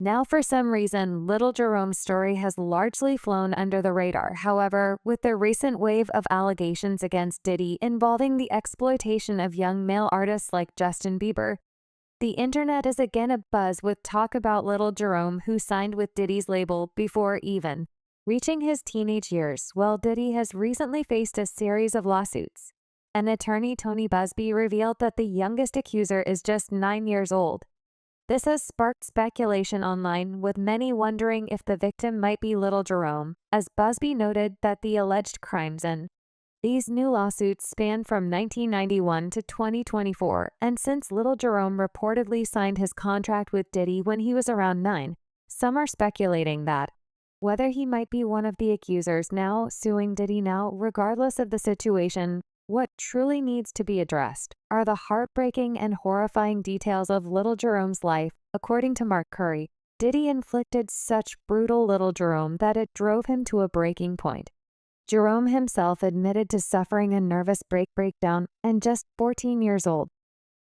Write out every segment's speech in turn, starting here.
Now, for some reason, Lil Jerome's story has largely flown under the radar. However, with the recent wave of allegations against Diddy involving the exploitation of young male artists like Justin Bieber, the internet is again abuzz with talk about Lil Jerome, who signed with Diddy's label before even reaching his teenage years. Well, Diddy has recently faced a series of lawsuits. An attorney, Tony Busby, revealed that the youngest accuser is just 9 years old. This has sparked speculation online, with many wondering if the victim might be Lil Jerome, as Busby noted that the alleged crimes in these new lawsuits span from 1991 to 2024, and since Lil Jerome reportedly signed his contract with Diddy when he was around 9, some are speculating that whether he might be one of the accusers now suing Diddy now. Regardless of the situation, what truly needs to be addressed are the heartbreaking and horrifying details of Lil Jerome's life. According to Mark Curry, Diddy inflicted such brutal Lil Jerome that it drove him to a breaking point. Jerome himself admitted to suffering a nervous breakdown and just 14 years old.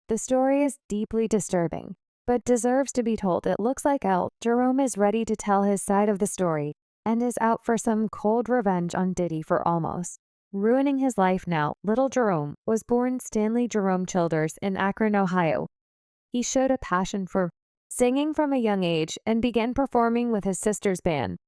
The story is deeply disturbing, but deserves to be told. It looks like Jerome is ready to tell his side of the story and is out for some cold revenge on Diddy for almost ruining his life now. Lil Jerome was born Stanley Jerome Childers in Akron, Ohio. He showed a passion for singing from a young age and began performing with his sister's band.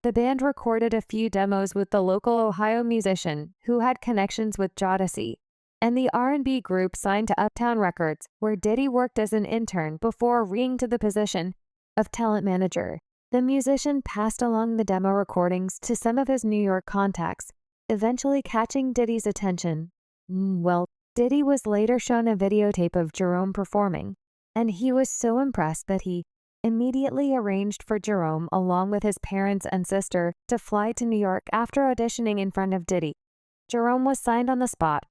The band recorded a few demos with the local Ohio musician who had connections with Jodeci, and the R&B group signed to Uptown Records, where Diddy worked as an intern before agreeing to the position of talent manager. The musician passed along the demo recordings to some of his New York contacts, eventually catching Diddy's attention. Diddy was later shown a videotape of Jerome performing, and he was so impressed that he immediately arranged for Jerome, along with his parents and sister, to fly to New York after auditioning in front of Diddy. Jerome was signed on the spot,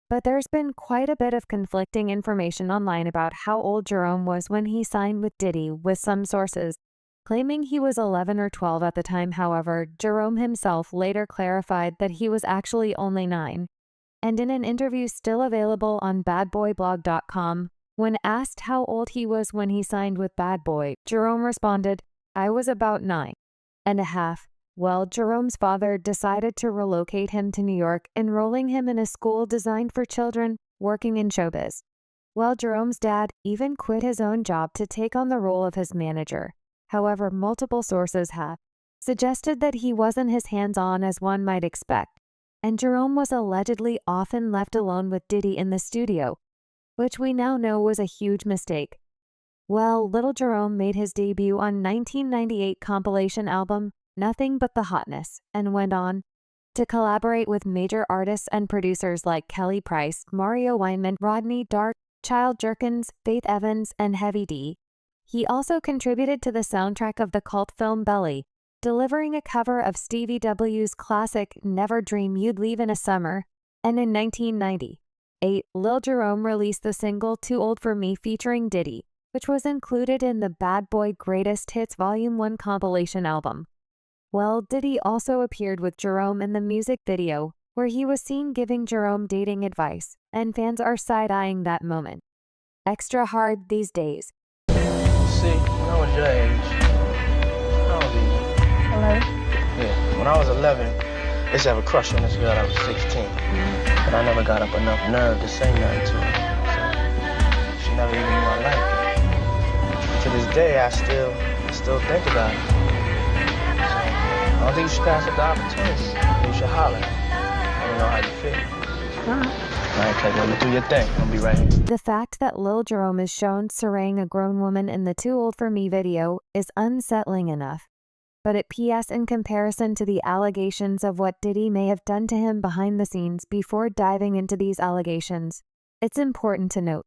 but there's been quite a bit of conflicting information online about how old Jerome was when he signed with Diddy, with some sources claiming he was 11 or 12 at the time. However, Jerome himself later clarified that he was actually only 9. And in an interview still available on badboyblog.com, when asked how old he was when he signed with Bad Boy, Jerome responded, "I was about 9.5. Well, Jerome's father decided to relocate him to New York, enrolling him in a school designed for children working in showbiz. Well, Jerome's dad even quit his own job to take on the role of his manager. However, multiple sources have suggested that he wasn't as hands-on as one might expect, and Jerome was allegedly often left alone with Diddy in the studio, which we now know was a huge mistake. Well, Lil Jerome made his debut on 1998 compilation album Nothing But the Hotness, and went on to collaborate with major artists and producers like Kelly Price, Mario Weinman, Rodney Dark, Child Jerkins, Faith Evans, and Heavy D. He also contributed to the soundtrack of the cult film Belly, delivering a cover of Stevie W's classic Never Dream You'd Leave in a Summer. And in 1998, Lil Jerome released the single Too Old For Me featuring Diddy, which was included in the Bad Boy Greatest Hits Volume 1 compilation album. Well, Diddy also appeared with Jerome in the music video, where he was seen giving Jerome dating advice, and fans are side-eyeing that moment. Extra hard these days. See, when I was your age, how old are you? 11. Yeah, when I was 11, I used to have a crush on this girl that was 16. But I never got up enough nerve to say nothing to her. So she never even knew I liked her. To this day, I still think about it. So I don't think you should pass up the opportunity. You should holler. I don't know how you feel. All right, Clayton, you do your thing. I'll be right here. The fact that Lil Jerome is shown surreying a grown woman in the Too Old For Me video is unsettling enough. But at PS, in comparison to the allegations of what Diddy may have done to him behind the scenes before diving into these allegations, it's important to note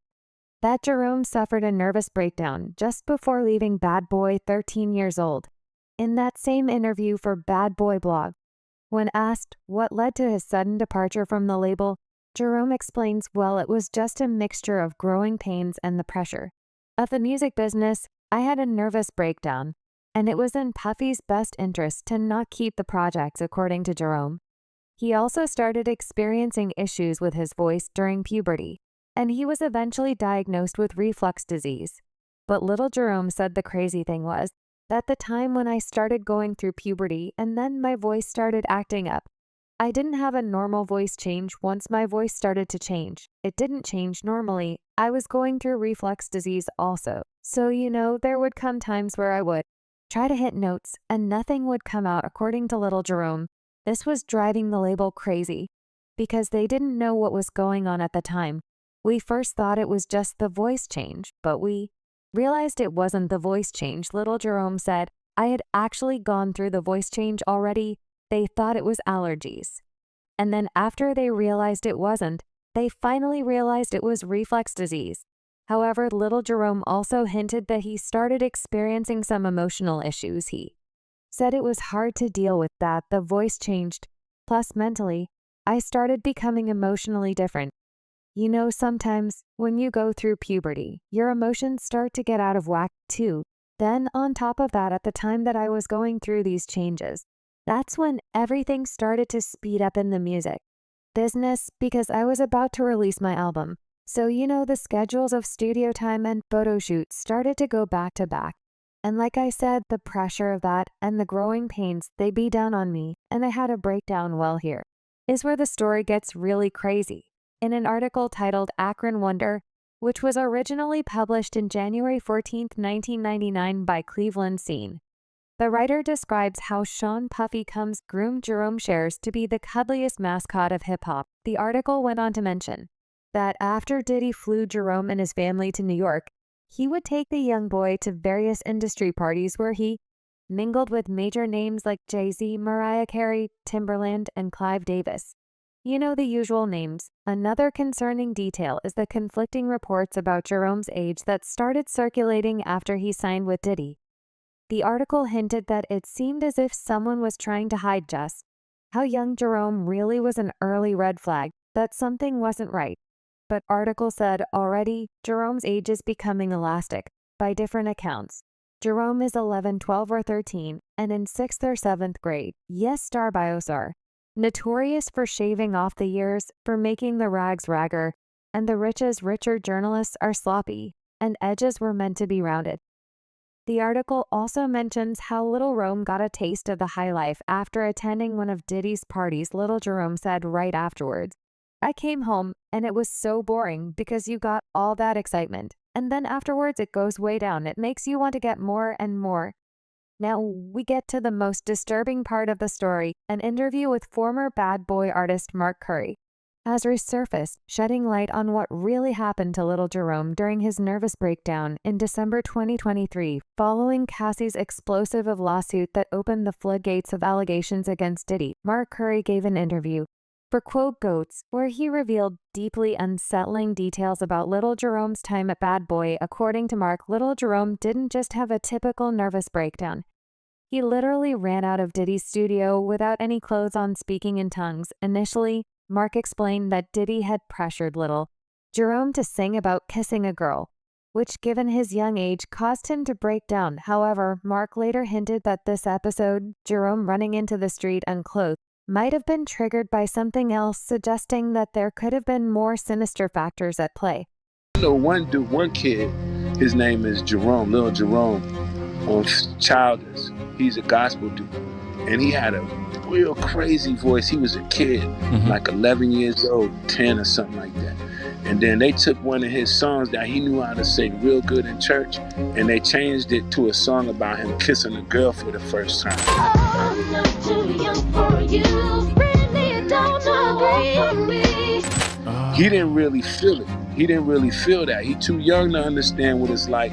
that Jerome suffered a nervous breakdown just before leaving Bad Boy 13 years old. In that same interview for Bad Boy Blog, when asked what led to his sudden departure from the label, Jerome explains, well, it was just a mixture of growing pains and the pressure of the music business. I had a nervous breakdown, and it was in Puffy's best interest to not keep the projects, according to Jerome. He also started experiencing issues with his voice during puberty, and he was eventually diagnosed with reflux disease. But Lil Jerome said the crazy thing was that the time when I started going through puberty and then my voice started acting up, I didn't have a normal voice change once my voice started to change. It didn't change normally. I was going through reflux disease also. So, there would come times where I would try to hit notes and nothing would come out according to Lil Jerome. This was driving the label crazy because they didn't know what was going on at the time. We first thought it was just the voice change, but we realized it wasn't the voice change. Lil Jerome said, I had actually gone through the voice change already. They thought it was allergies. And then after they realized it wasn't, they finally realized it was reflux disease. However, Lil Jerome also hinted that he started experiencing some emotional issues. He said it was hard to deal with that the voice changed. Plus mentally, I started becoming emotionally different. Sometimes when you go through puberty, your emotions start to get out of whack too. Then on top of that, at the time that I was going through these changes, that's when everything started to speed up in the music business because I was about to release my album. So, the schedules of studio time and photo shoots started to go back to back. And like I said, the pressure of that and the growing pains, they beat down on me and I had a breakdown. Well, here is where the story gets really crazy. In an article titled Akron Wonder, which was originally published in January 14, 1999 by Cleveland Scene, the writer describes how Sean Puffy Combs groomed Jerome shares to be the cuddliest mascot of hip-hop. The article went on to mention that after Diddy flew Jerome and his family to New York, he would take the young boy to various industry parties where he mingled with major names like Jay-Z, Mariah Carey, Timberland, and Clive Davis. The usual names. Another concerning detail is the conflicting reports about Jerome's age that started circulating after he signed with Diddy. The article hinted that it seemed as if someone was trying to hide just how young Jerome really was, an early red flag that something wasn't right. But article said already Jerome's age is becoming elastic by different accounts. Jerome is 11, 12, or 13 and in 6th or 7th grade. Yes, Star Bios are notorious for shaving off the years, for making the rags ragger, and the rich's richer. Journalists are sloppy, and edges were meant to be rounded. The article also mentions how Lil Rome got a taste of the high life after attending one of Diddy's parties. Lil Jerome said right afterwards, I came home and it was so boring because you got all that excitement, and then afterwards it goes way down. It makes you want to get more and more. Now we get to the most disturbing part of the story. An interview with former Bad Boy artist Mark Curry has resurfaced, shedding light on what really happened to Lil Jerome during his nervous breakdown in December 2023, following Cassie's explosive lawsuit that opened the floodgates of allegations against Diddy. Mark Curry gave an interview for Quote Goats, where he revealed deeply unsettling details about Lil Jerome's time at Bad Boy. According to Mark, Lil Jerome didn't just have a typical nervous breakdown. He literally ran out of Diddy's studio without any clothes on, speaking in tongues. Initially, Mark explained that Diddy had pressured Lil Jerome to sing about kissing a girl, which given his young age caused him to break down. However, Mark later hinted that this episode, Jerome running into the street unclothed, might have been triggered by something else, suggesting that there could have been more sinister factors at play. One kid, his name is Jerome, Lil Jerome, on Childish. He's a gospel dude, and he had a real crazy voice. He was a kid, like 11 years old, 10 or something like that. And then they took one of his songs that he knew how to sing real good in church, and they changed it to a song about him kissing a girl for the first time. I'm not too young for you, really don't agree. He didn't really feel it. He didn't really feel that. He too young to understand what it's like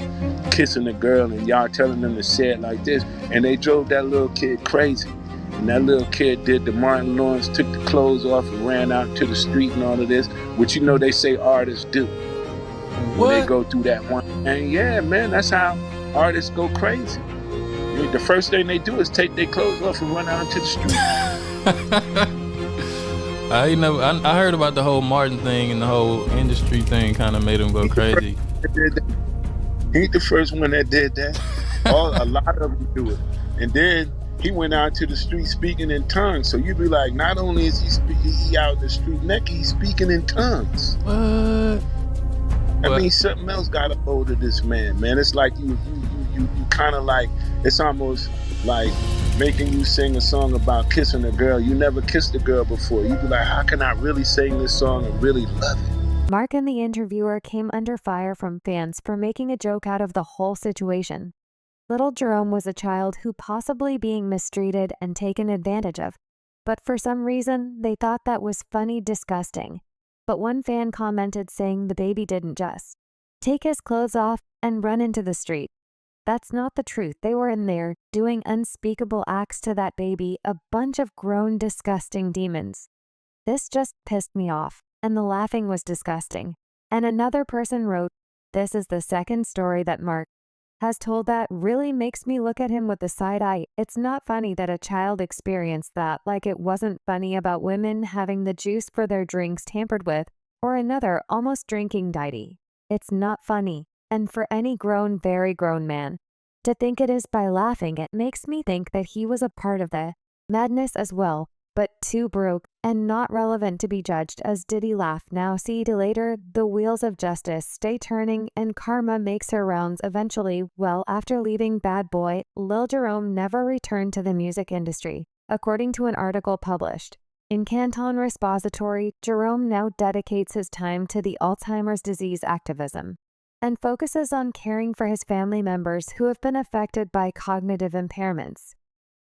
kissing a girl and y'all telling them to say it like this. And they drove that little kid crazy. And that little kid did the Martin Lawrence, took the clothes off and ran out to the street and all of this, which they say artists do. When they go through that one. And yeah, man, that's how artists go crazy. The first thing they do is take their clothes off and run out into the street. I heard about the whole Martin thing, and the whole industry thing kind of made him go crazy. He ain't the first one that did that. A lot of them do it. And then he went out to the street speaking in tongues. So you'd be like, not only is he out in the street naked, he's speaking in tongues. What? I But mean, something else got a hold of this man. It's like you kind of like, it's almost like making you sing a song about kissing a girl. You never kissed a girl before. You be like, how can I really sing this song and really love it? Mark and the interviewer came under fire from fans for making a joke out of the whole situation. Little Jerome was a child who possibly being mistreated and taken advantage of, but for some reason, they thought that was funny disgusting. But one fan commented saying the baby didn't just take his clothes off and run into the street. That's not the truth. They were in there doing unspeakable acts to that baby, a bunch of grown, disgusting demons. This just pissed me off, and the laughing was disgusting. And another person wrote, "This is the second story that Mark has told that really makes me look at him with the side eye. It's not funny that a child experienced that, like it wasn't funny about women having the juice for their drinks tampered with, or another almost drinking Diddy. It's not funny. And for any grown, very grown man to think it is by laughing, it makes me think that he was a part of the madness as well, but too broke and not relevant to be judged as Diddy laughed. Now see later, the wheels of justice stay turning and karma makes her rounds eventually. Well, after leaving Bad Boy, Lil Jerome never returned to the music industry, according to an article published in Canton Repository. Jerome now dedicates his time to the Alzheimer's disease activism and focuses on caring for his family members who have been affected by cognitive impairments.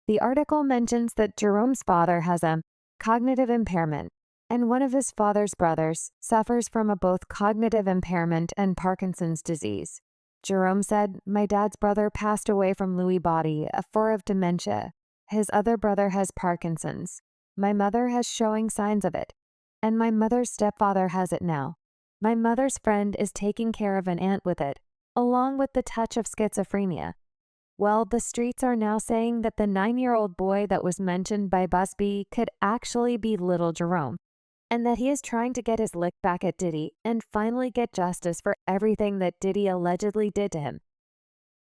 The article mentions that Jerome's father has a cognitive impairment, and one of his father's brothers suffers from both cognitive impairment and Parkinson's disease. Jerome said, "My dad's brother passed away from Lewy body, a form of dementia. His other brother has Parkinson's. My mother has showing signs of it, and my mother's stepfather has it now. My mother's friend is taking care of an aunt with it, along with the touch of schizophrenia." Well, the streets are now saying that the 9-year-old boy that was mentioned by Busby could actually be Little Jerome, and that he is trying to get his lick back at Diddy and finally get justice for everything that Diddy allegedly did to him.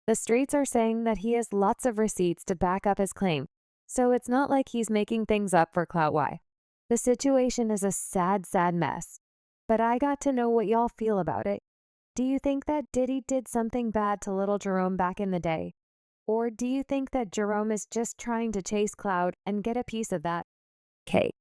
The streets are saying that he has lots of receipts to back up his claim, so it's not like he's making things up for clout. Why? The situation is a sad, sad mess. But I got to know what y'all feel about it. Do you think that Diddy did something bad to Little Jerome back in the day? Or do you think that Jerome is just trying to chase clout and get a piece of that cake?